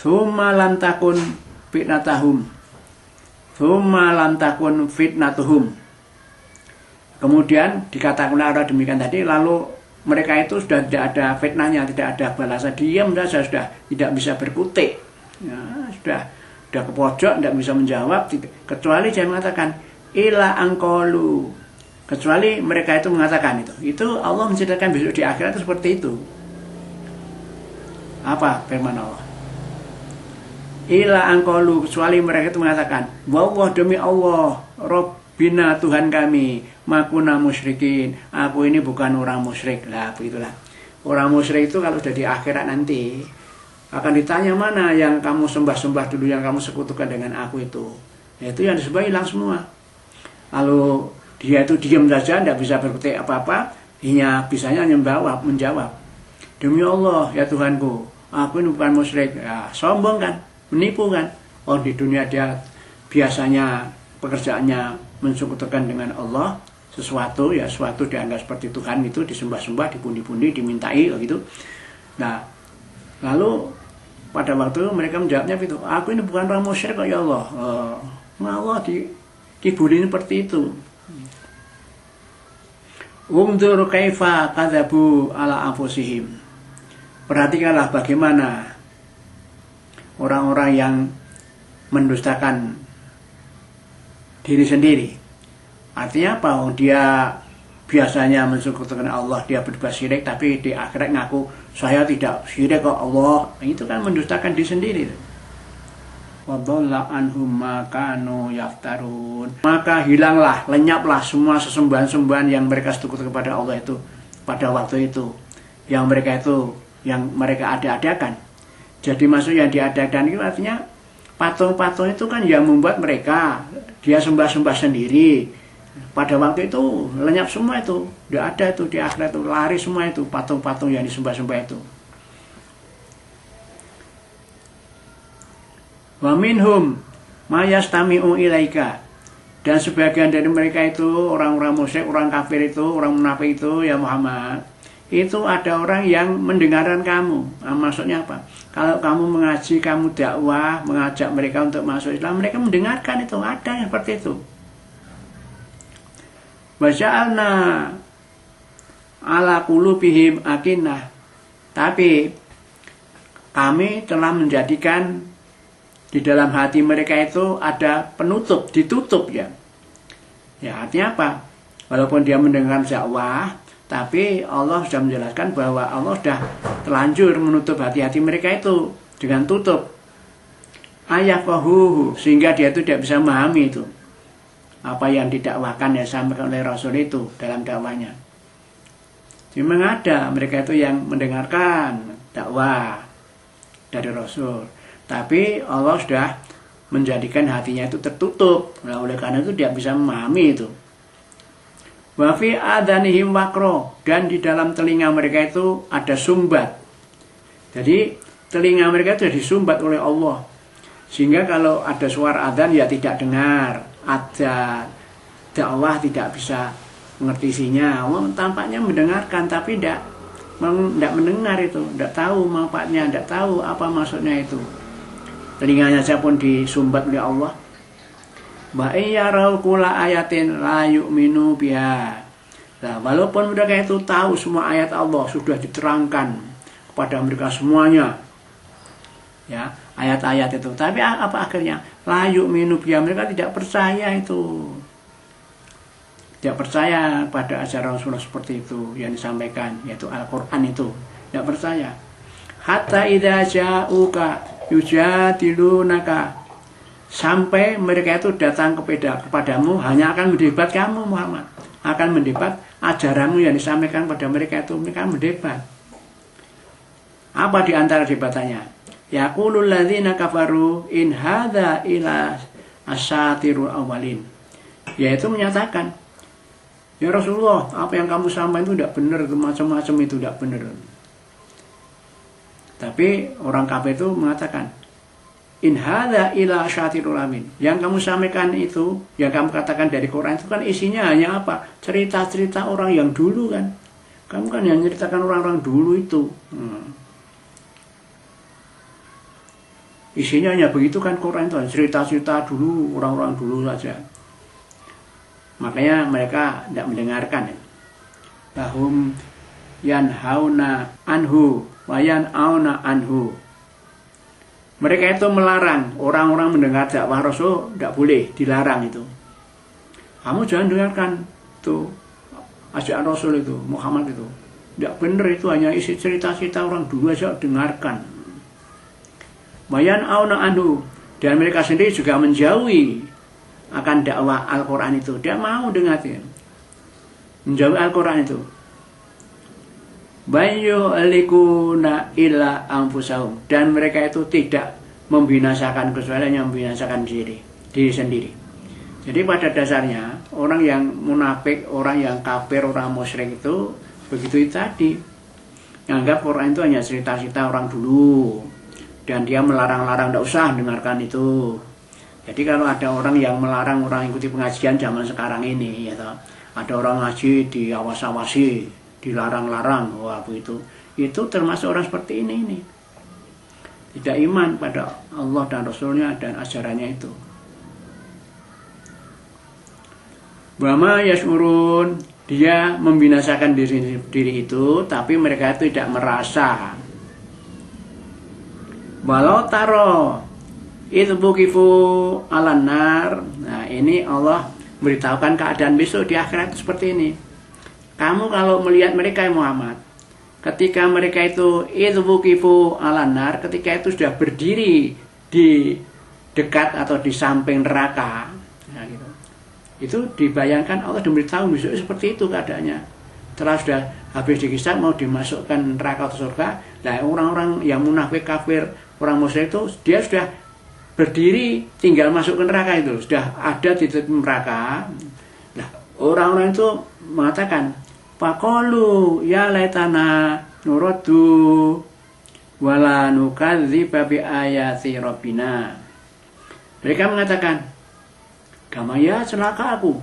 Tsumma lam takun fitnatahum. Tsumma lam takun fitnatuhum. Kemudian dikatakan Allah demikian tadi, lalu mereka itu sudah tidak ada fitnahnya, tidak ada balasan, diam saja, sudah tidak bisa berkutik, ya, sudah ke pojok, tidak bisa menjawab, kecuali dia mengatakan ila angkolu, kecuali mereka itu mengatakan itu Allah menceritakan besok di akhirat itu seperti itu. Apa firman Allah? Ila angkolu, kecuali mereka itu mengatakan wawah demi Allah, Rabbina Tuhan kami, makuna musyrikin, aku ini bukan orang musyrik. Lah begitulah. Orang musyrik itu kalau sudah di akhirat nanti akan ditanya, mana yang kamu sembah-sembah dulu, yang kamu sekutukan dengan aku itu. Itu yang disembah hilang semua. Lalu dia itu diam saja, tidak bisa berkutik apa-apa, hanya bisanya menjawab. Demi Allah ya Tuhanku, aku ini bukan musyrik. Ya, sombong kan, menipu kan. Oh, di dunia dia biasanya pekerjaannya mensekutukan dengan Allah, sesuatu dianggap seperti Tuhan, itu disembah-sembah, dipundi-pundi, dimintai gitu. Nah, lalu pada waktu mereka menjawabnya itu, aku ini bukan orang musyrik kok ya Allah. Allah dikibulin seperti itu. Unzur kaifa kadzabu ala anfusihim. Perhatikanlah bagaimana orang-orang yang mendustakan diri sendiri. Artinya apa? Dia biasanya mensekutukan Allah, dia berbuat syirik, tapi di akhirat ngaku saya tidak syirik kok Allah. Itu kan mendustakan diri sendiri. Wadalla anhum ma kanu yaftarun. Maka hilanglah, lenyaplah semua sesembahan-sembahan yang mereka sekutukan kepada Allah itu pada waktu itu. Yang mereka ada-adakan. Jadi maksud yang diadakan itu artinya patung-patung itu kan yang membuat mereka, dia sembah-sembah sendiri. Pada waktu itu lenyap semua itu, tidak ada itu di akhirat itu, lari semua itu patung-patung yang disembah-sembah itu. Wa minhum mayastami'u ilaika, dan sebagian dari mereka itu orang-orang musyrik, orang kafir itu, orang munafik itu ya Muhammad, itu ada orang yang mendengarkan kamu. Nah, maksudnya apa? Kalau kamu mengaji, kamu dakwah, mengajak mereka untuk masuk Islam, mereka mendengarkan itu, ada yang seperti itu. Waja'alna ala qulubihim akinnah, tapi kami telah menjadikan di dalam hati mereka itu ada penutup, ditutup ya. Ya, artinya apa? Walaupun dia mendengar dakwah, tapi Allah sudah menjelaskan bahwa Allah sudah terlanjur menutup hati-hati mereka itu dengan tutup. Ayafahuhu, sehingga dia itu tidak bisa memahami itu apa yang didakwahkan ya disampaikan oleh Rasul itu dalam dakwahnya. Memang ada mereka itu yang mendengarkan dakwah dari Rasul, tapi Allah sudah menjadikan hatinya itu tertutup. Nah, oleh karena itu dia bisa memahami itu. Wa fi adanihim waqro, dan di dalam telinga mereka itu ada sumbat. Jadi telinga mereka itu disumbat oleh Allah, sehingga kalau ada suara adzan ya tidak dengar, ada dakwah tidak bisa mengerti isinya. Allah tampaknya mendengarkan tapi tidak mendengar itu, tidak tahu manfaatnya, tidak tahu apa maksudnya itu. Telinganya saja pun disumbat oleh Allah. Wa iyarau kula ayatin la yu'minu biha. Nah, walaupun mereka itu tahu semua ayat Allah sudah diterangkan kepada mereka semuanya, ya, ayat-ayat itu, tapi apa akhirnya? La yu'minu biha, mereka tidak percaya itu. Tidak percaya pada ajaran Rasulullah seperti itu yang disampaikan, yaitu Al-Qur'an itu. Tidak percaya. Hatta idza ja'uka yujadilunaka, sampai mereka itu datang kepadamu hanya akan mendebat kamu Muhammad, akan mendebat ajaranmu yang disampaikan pada mereka itu, mereka mendebat. Apa di antara debatannya? Yaqulul ladzina kafaru in hadza ila asatirul awwalin, yaitu menyatakan, ya Rasulullah, apa yang kamu sampaikan itu tidak benar, itu macam-macam itu tidak benar. Tapi orang kafir itu mengatakan, in hadza ila asatirul awwalin, yang kamu sampaikan itu, yang kamu katakan dari Quran itu kan isinya hanya apa? Cerita-cerita orang yang dulu kan. Kamu kan yang menceritakan orang-orang dulu itu. isinya hanya begitu kan Quran itu, cerita-cerita dulu, orang-orang dulu saja. Makanya mereka tidak mendengarkan. Lahum yanhauna anhu wa yan'auna anhu. Mereka itu melarang orang-orang mendengar dakwah Rasul, tidak boleh, dilarang itu. Kamu jangan dengarkan tuh ajakan Rasul itu, Muhammad itu. Tidak benar, itu hanya isi cerita-cerita orang dulu aja, dengarkan. Wayan auna anhu, dan mereka sendiri juga menjauhi akan dakwah Al-Quran itu. Dia mau dengarin, menjauhi Al-Quran itu. Bayu alikuna illa anfusahum, dan mereka itu tidak membinasakan kecuali yang membinasakan diri sendiri. Jadi pada dasarnya orang yang munafik, orang yang kafir, orang musyrik itu begitu itu tadi. Menganggap Quran itu hanya cerita-cerita orang dulu, dan dia melarang-larang, tidak usah dengarkan itu. Jadi kalau ada orang yang melarang orang ikuti pengajian zaman sekarang ini, ya toh, ada orang ngaji diawas-awasi, dilarang-larang, wah begitu. Itu termasuk orang seperti ini. Tidak iman pada Allah dan Rasulnya dan ajarannya itu. Wama yashurun, dia membinasakan diri itu, tapi mereka itu tidak merasa. Walau taro itu bukifu alanar. Nah ini Allah beritahukan keadaan besok di akhirat itu seperti ini. Kamu kalau melihat mereka Muhammad, ketika mereka itu bukifu alanar, ketika itu sudah berdiri di dekat atau di samping neraka, nah, gitu. Itu dibayangkan Allah memberitahu besok seperti itu keadaannya. Setelah sudah habis dikisah mau dimasukkan neraka atau surga, nah orang-orang yang munafik, kafir, orang musyrik itu dia sudah berdiri tinggal masuk ke neraka itu, sudah ada di titik neraka. Nah orang-orang itu mengatakan, faqalu ya laitana nuraddu wala nukadziba bi ayati rabbina. Mereka mengatakan, gamaya celaka aku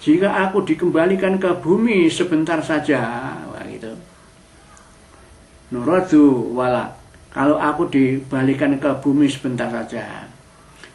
jika aku dikembalikan ke bumi sebentar saja. Wah gitu. Nuraddu wala, kalau aku dibalikan ke bumi sebentar saja,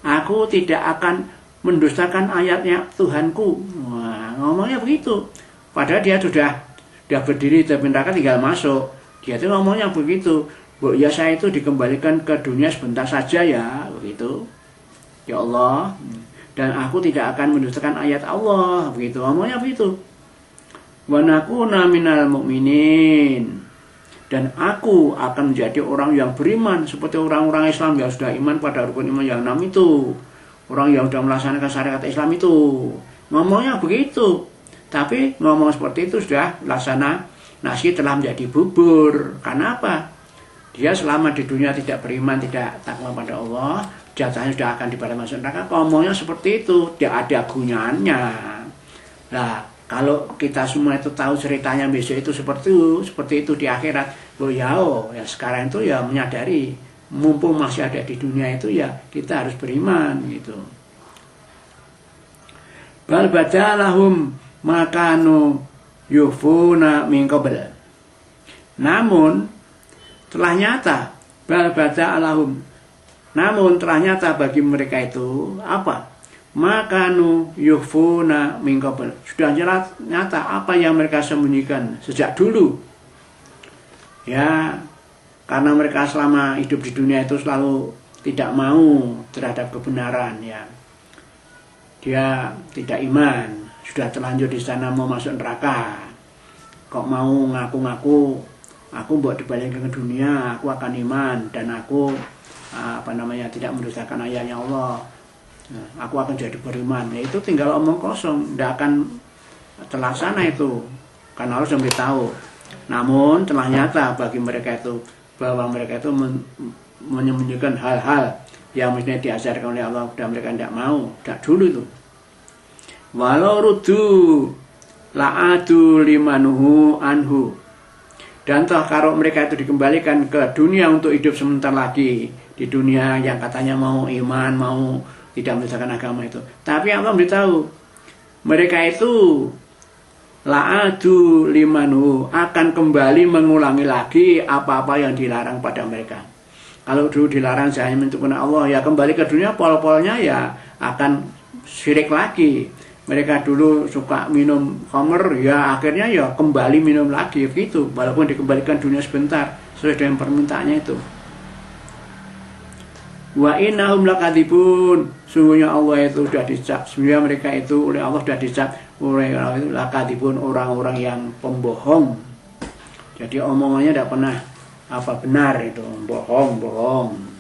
aku tidak akan mendustakan ayatnya Tuhanku. Wah, ngomongnya begitu. Padahal dia sudah berdiri di neraka tinggal masuk. Dia itu ngomongnya begitu. Bu, ya saya itu dikembalikan ke dunia sebentar saja ya, begitu. Ya Allah, dan aku tidak akan mendustakan ayat Allah, begitu. Ngomongnya begitu. Wa nakuna minal mu'minin, dan aku akan menjadi orang yang beriman seperti orang-orang Islam yang sudah iman pada rukun iman yang 6 itu. Orang yang sudah melaksanakan syariat Islam itu. Ngomongnya begitu. Tapi ngomong seperti itu sudah laksana nasi telah menjadi bubur. Karena apa? Dia selama di dunia tidak beriman, tidak takwa pada Allah, jatahnya sudah akan dibalas masuk neraka. Ngomongnya seperti itu, tidak ada gunanya. Nah, kalau kita semua itu tahu ceritanya besok itu seperti itu di akhirat, ya sekarang itu ya menyadari, mumpung masih ada di dunia itu ya kita harus beriman gitu. Bal badalahum makanu yufuna min qabl. Namun telah nyata telah nyata bagi mereka itu apa? Makanu yufuna min qabl. Sudah nyata apa yang mereka sembunyikan sejak dulu. Ya, karena mereka selama hidup di dunia itu selalu tidak mau terhadap kebenaran ya. Dia tidak iman. Sudah terlanjur di sana mau masuk neraka, kok mau ngaku-ngaku aku buat dibalikin ke dunia, aku akan iman dan aku tidak mendustakan ayatnya Allah, aku akan jadi beriman. Ya, itu tinggal omong kosong, tidak akan terlaksana itu karena Allah sudah beritahu. Namun telah nyata bagi mereka itu bahwa mereka itu menyembunyikan hal-hal yang mestinya diajarkan oleh Allah dan mereka tidak mau, tidak dulu itu. Walau rudu la'adu limanuhu anhu, dan toh kalau mereka itu dikembalikan ke dunia untuk hidup sebentar lagi di dunia yang katanya mau iman, mau tidak mendustakan agama itu, tapi Allah beritahu mereka itu la'adu limanuhu, akan kembali mengulangi lagi apa-apa yang dilarang pada mereka. Kalau dulu dilarang hanya menentukan Allah, ya kembali ke dunia pol-polnya ya akan syirik lagi. Mereka dulu suka minum khamr, ya akhirnya ya kembali minum lagi begitu, walaupun dikembalikan dunia sebentar sesuai dengan permintaannya itu. Wa innahum lakadzibun, sungguhnya Allah itu sudah dicap, sungguhnya mereka itu oleh Allah sudah dicap oleh Allah itu lakadzibun, orang-orang yang pembohong. Jadi omongannya tidak pernah benar, itu bohong.